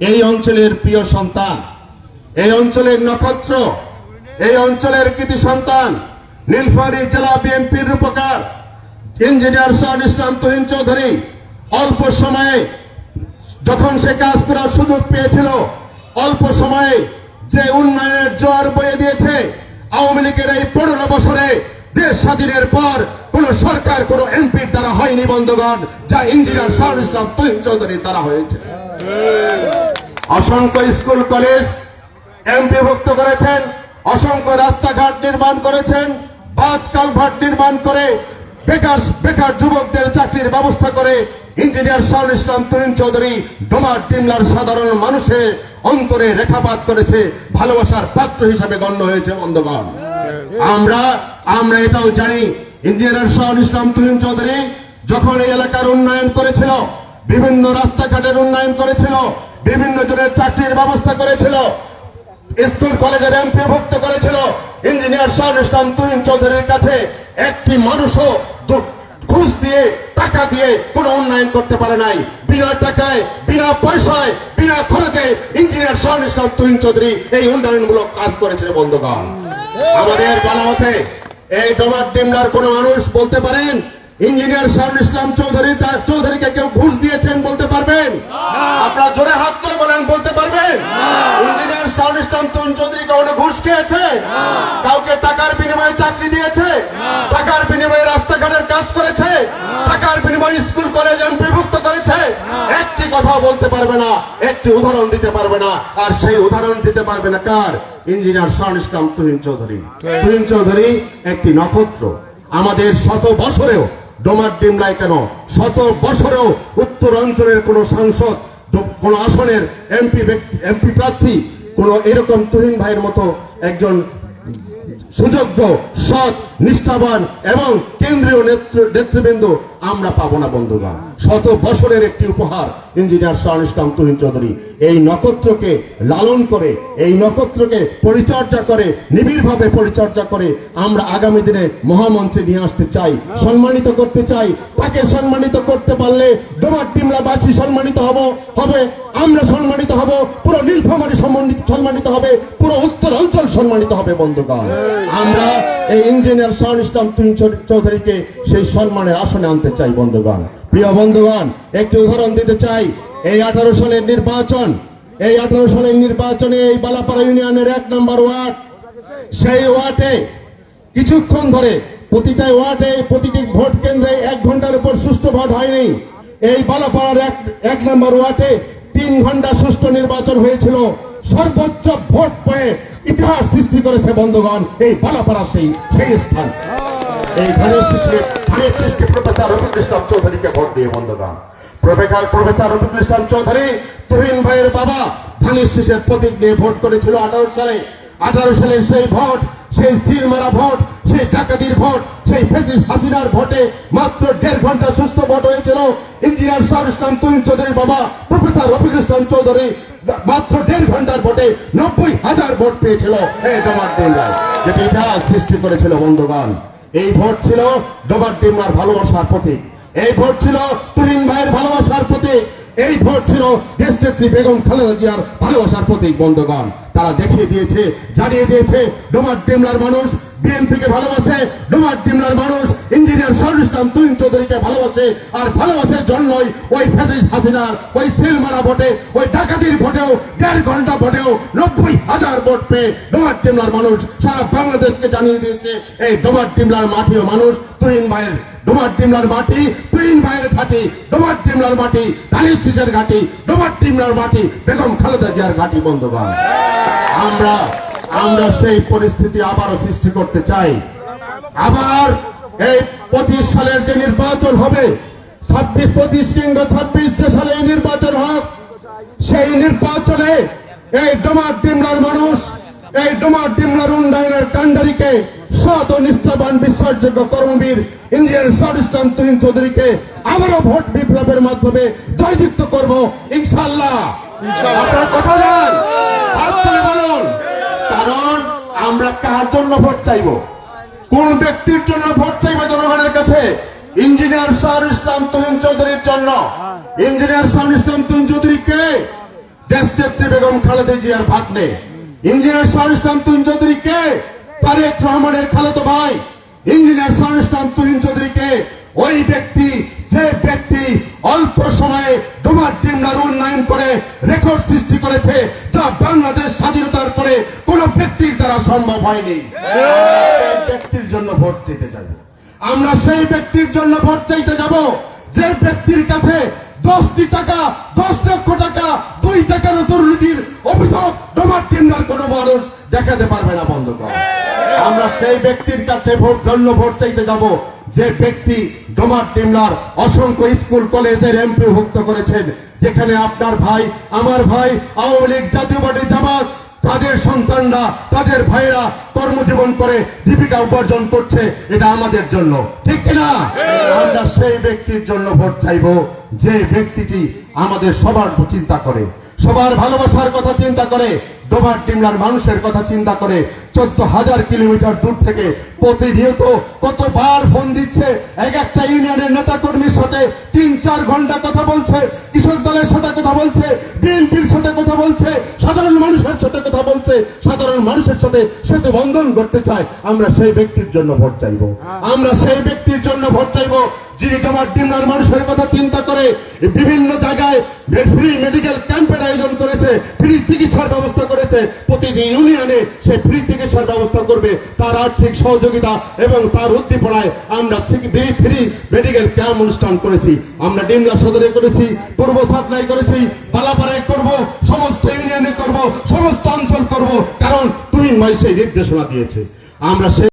এই অঞ্চলের প্রিয় সন্তান, এই অঞ্চলের নক্ষত্র, এই অঞ্চলের কৃতি সন্তান, নীলফামারী জেলা বিএনপির রূপকার ইঞ্জিনিয়ার শাহুল ইসলাম তুহিন চৌধুরী অল্প সময়ে যখন সে কাজ করার সুযোগ পেয়েছিল, অল্প সময়ে যে উন্নয়নের জোয়ার বয়ে দিয়েছে, আওয়ামী লীগের এই 15 বছরে দেশ স্বাধীনের পর কোন সরকার কোন এমপির দ্বারা হয়নি বন্ধুগণ, যা ইঞ্জিনিয়ার শাহুল ইসলাম তুহিন চৌধুরীর দ্বারা হয়েছে। অসংখ্য স্কুল কলেজ এমপিভুক্ত করেছেন, অসংখ্য রাস্তাঘাট নির্মাণ করেছেন, বাঁধ কালভার্ট নির্মাণ করে বেকার যুবকদের চাকরির ব্যবস্থা করে ইঞ্জিনিয়ার শাহুল ইসলাম তুহিন চৌধুরী ডোমার টিমলার সাধারণ মানুষের অন্তরে রেখাপাত করেছে, ভালোবাসার পাত্র হিসাবে গণ্য হয়েছে বন্ধুগণ। আমরা এটাও জানি, ইঞ্জিনিয়ার শাহুল ইসলাম তুহিন চৌধুরী যখন এই এলাকার উন্নয়ন করেছিল, বিভিন্ন রাস্তাঘাটের উন্নয়ন করেছিল, বিভিন্ন জনের চাকরির ব্যবস্থা করেছিল, স্কুল কলেজের এমপিভুক্ত করেছিল, ইঞ্জিনিয়ার শাহুল ইসলাম তুহিন চৌধুরীর কাছে একটি মানুষও ঘুষ দিয়ে টাকা দিয়ে কোন উন্নয়ন করতে পারে নাই। বিনা টাকায়, বিনা পয়সায়, বিনা খরচে ইঞ্জিনিয়ার শাহুল ইসলাম তুহিন চৌধুরী এই উন্নয়নমূলক কাজ করেছিল বন্ধুগণ। আমাদের বানামতে এই ডোমার ডিমলার কোন মানুষ বলতে পারেন ইঞ্জিনিয়ার শাহুল ইসলাম চৌধুরীকে কেউ ঘুষ দিয়েছেন বলতে পারবেন? আপনারা জোরে হাত তুলে বলেন, বলতে পারবেন? ইঞ্জিনিয়ার শাহুল ইসলাম তুহিন চৌধুরী কখনো ঘুষ খেয়েছে? কাউকে টাকার বিনিময়ে চাকরি দিয়েছে? টাকার বিনিময়ে রাস্তাঘাটের কাজ করেছে? টাকার বিনিময়ে স্কুল কলেজ এমপিভুক্ত করেছে? একটি কথা বলতে পারবে না, একটি উদাহরণ দিতে পারবে না। আর সেই উদাহরণ দিতে পারবে না কার? ইঞ্জিনিয়ার শাহুল ইসলাম তুহিন চৌধুরী। তুহিন চৌধুরী একটি নক্ষত্র। আমাদের শত বছরেও ডোমার ডিমলায় কেন, শত বছরেও উত্তর অঞ্চলের কোন সাংসদ, কোন আসনের এমপি প্রার্থী, কোন এরকম তুহিন ভাইয়ের মতো একজন সুযোগ্য, সৎ, নিষ্ঠাবান এবং কেন্দ্রীয় নেতৃবৃন্দ আমরা পাবো না বন্ধুগণ। শত বছরের একটি উপহার ইঞ্জিনিয়ার শাহুল ইসলাম তুহিন চৌধুরী এই নক্ষত্রকে লালন করে, এই নক্ষত্রকে পরিচর্যা করে, নিবিড়ভাবে পরিচর্যা করে আমরা আগামী দিনে মহামঞ্চে নিয়ে আসতে চাই, সম্মানিত করতে চাই। তাকে সম্মানিত করতে পারলে ডোমার ডিমলাবাসী সম্মানিত হবে, আমরা সম্মানিত হব, পুরো নীলফামারী সম্মানিত হবে, পুরো উত্তর অঞ্চল সম্মানিত হবে বন্ধুগণ। আমরা এই ইঞ্জিনিয়ার শাহুল ইসলাম তুহিন চৌধুরীকে সেই সম্মানের আসনে আনতে চাই বন্ধুগণ। প্রিয় বন্ধুগণ, একটি উদাহরণ দিতে চাই। এই 18 সালের নির্বাচনে এই বালাপাড়া ইউনিয়নের 1 নম্বর ওয়ার্ড, সেই ওয়ার্ডে কিছুক্ষণ ধরে প্রতিটি ভোট কেন্দ্রে 1 ঘন্টার উপর সুষ্ঠু ভোট হয়নি। এই বালাপাড়ার 1 নম্বর ওয়ার্ডে 3 ঘন্টা সুষ্ঠু নির্বাচন হয়েছিল। সর্বোচ্চ ভোট পেয়ে ইতিহাস সৃষ্টি করেছে বন্ধুগণ এই বালাপাড়া সেই স্থান। এই ধানের শীষকে প্রফেসর রফিকুল ইসলাম চৌধুরীকে ভোট দিয়ে বন্ধুগণ। প্রফেসর রফিকুল ইসলাম চৌধুরী তুহিন ভাইয়ের বাবা ধানের শীষের প্রতীক নিয়ে ভোট করেছিল 18 সালে। 18 সালের সেই ভোট, সেই সিল মারা ভোট, সেই ডাকাতির ভোট, সেই ফ্যাসিস্ট হাসিনার ভোটে মাত্র 1.5 ঘন্টা সুষ্ঠু ভোট হয়েছিল। ইঞ্জিনিয়ার শাহুল ইসলাম তুহিন চৌধুরীর বাবা প্রফেসর রফিকুল ইসলাম চৌধুরী মাত্র 1.5 ঘন্টার ভোটে 90,000 ভোট পেয়েছিল এই ডোমার ডিমলায়, যেটি ইতিহাস সৃষ্টি করেছিল বন্ধুগণ। এই ভোট ছিল ডোমার ডিমলার ভালোবাসার প্রতীক, এই ভোট ছিল তুহিন ভাইয়ের ভালোবাসার প্রতীক, এই ভোট ছিল দেশনেত্রী বেগম খালেদা জিয়ার ভালোবাসার প্রতীক বন্ধুগণ। তারা দেখিয়ে দিয়েছে, জানিয়ে দিয়েছে ডোমার ডিমলার মানুষ বিএনপিকে ভালোবাসে, ডোমার ডিমলার মানুষ ইঞ্জিনিয়ার শাহুল ইসলাম তুহিন চৌধুরীকে ভালোবাসে। আর ভালোবাসার জন্যই ওই ফ্যাসিস্ট হাসিনার ওই সিল মারা ভোটে, ওই ডাকাতির ভোটেও 1.5 ঘন্টা ভোটেও 90,000 ভোট পেয়ে ডোমার ডিমলার মানুষ সারা বাংলাদেশকে জানিয়ে দিয়েছে এই ডোমার ডিমলার মাটিও মানুষ তুহিন ভাইয়ের, ডোমার ডিমলার মাটি তুহিন ভাইয়ের ঘাটি, ডোমার ডিমলার মাটি ধানের শীষের ঘাটি, ডোমার ডিমলার মাটি বেগম খালেদা জিয়ার ঘাটি বন্ধুগণ। আমরা সেই পরিস্থিতি আবারও সৃষ্টি করতে চাই। আবার এই 25 সালের যে নির্বাচন হবে, 25 কিংবা 26 যে সালে নির্বাচন হোক, সেই নির্বাচনে এই ডোমার ডিমলার মানুষ, এই ডোমার ডিমলার উন্নয়নের কান্ডারিকে সৎ ও নিষ্ঠাবান বিশ্বাসযোগ্য কর্মবীর ইঞ্জিনিয়ার শাহুল ইসলাম তুহিন চৌধুরীকে আবারও ভোট বিপ্লবের মাধ্যমে জয়যুক্ত করব ইনশাআল্লাহ। আপনারা কথা দেন, হাত তুলে বলুন। কারণ আমরা কার জন্য ভোট চাইব, কোন ব্যক্তির জন্য ভোট চাইব জনগণের কাছে? ইঞ্জিনিয়ার শাহুল ইসলাম তুহিন চৌধুরীর জন্য। ইঞ্জিনিয়ার শাহুল ইসলাম তুহিন চৌধুরীকে দেশনেত্রী বেগম খালেদা জিয়ার ভাগ্নে। ইঞ্জিনিয়ার শাহ ইসলাম তুহিন চৌধুরী কে? তারেক রহমানের খালাতো ভাই। ইঞ্জিনিয়ার শাহ ইসলাম তুহিন চৌধুরী কে? ওই ব্যক্তি যে ব্যক্তি অল্প সময়ে ডোমার ডিমলার উন্নয়ন করে রেকর্ড সৃষ্টি করেছে, যা বাংলাদেশ স্বাধীনতার পরে কোন ব্যক্তির দ্বারা সম্ভব হয়নি। এই ব্যক্তির জন্য ভোট চাইতে যাব। আমরা সেই ব্যক্তির জন্য ভোট চাইতে যাব যে ব্যক্তির কাছে 10টি টাকা, 10 লক্ষ টাকা, 2 টাকার দুর্নীতির অভিযোগ ডোমার ডিমলার কোন মানুষ দেখাতে পারবে না। বন্ধ কর। আমরা সেই ব্যক্তির কাছে জন্য ভোট চাইতে যাব যে ব্যক্তি ডোমার ডিমলার অসংখ্য স্কুল কলেজের এমপিভুক্ত করেছেন, যেখানে আপনার ভাই, আমার ভাই, আওয়ামী লীগ, জাতীয় পার্টি, জামাত, তাদের সন্তানরা, তাদের ভাইরা কর্মজীবন করে জীবিকা উপার্জন করছে। এটা আমাদের জন্য, ঠিক কিনা? আমরা সেই ব্যক্তির জন্য ভোট চাইব যে ব্যক্তিটি আমাদের সবার চিন্তা করে, সবার ভালোবাসার কথা চিন্তা করে, ডোমার ডিমলার মানুষের কথা চিন্তা করে। 14,000 কিলোমিটার দূর থেকে প্রতিনিয়ত কতবার ফোন দিচ্ছে, এক একটা ইউনিয়নের নেতা কর্মীর সাথে 3-4 ঘন্টা কথা বলছে, কৃষক দলের সাথে কথা বলছে, বিএনপির সাথে কথা বলছে, সাধারণ মানুষের সাথে কথা বলছে, সাধারণ মানুষের সাথে সেতু বন্ধন করতে চায়। আমরা সেই ব্যক্তির জন্য ভোট চাইব। আমরা সেই ব্যক্তির জন্য ভোট চাইব যিনি ডোমার ডিমলার মানুষের কথা চিন্তা করে বিভিন্ন জায়গায় ফ্রি মেডিকেল ক্যাম্পের আয়োজন করেছে, ফ্রি চিকিৎসার ব্যবস্থা করেছে। প্রতিটি ইউনিয়নে সে ফ্রি চিকিৎসার ব্যবস্থা করবে। তার আর্থিক সহযোগিতা এবং তার উদ্দীপনায় আমরা ফ্রি মেডিকেল ক্যাম্প অনুষ্ঠান করেছি। আমরা ডিমলা সদরে করেছি, পূর্ব সাপ্লাই করেছি, পালাপাড়ায় করব, সমস্ত ইউনিয়নে করব, সমস্ত অঞ্চল করব, কারণ তুহিন ভাই সেই নির্দেশনা দিয়েছে। আমরা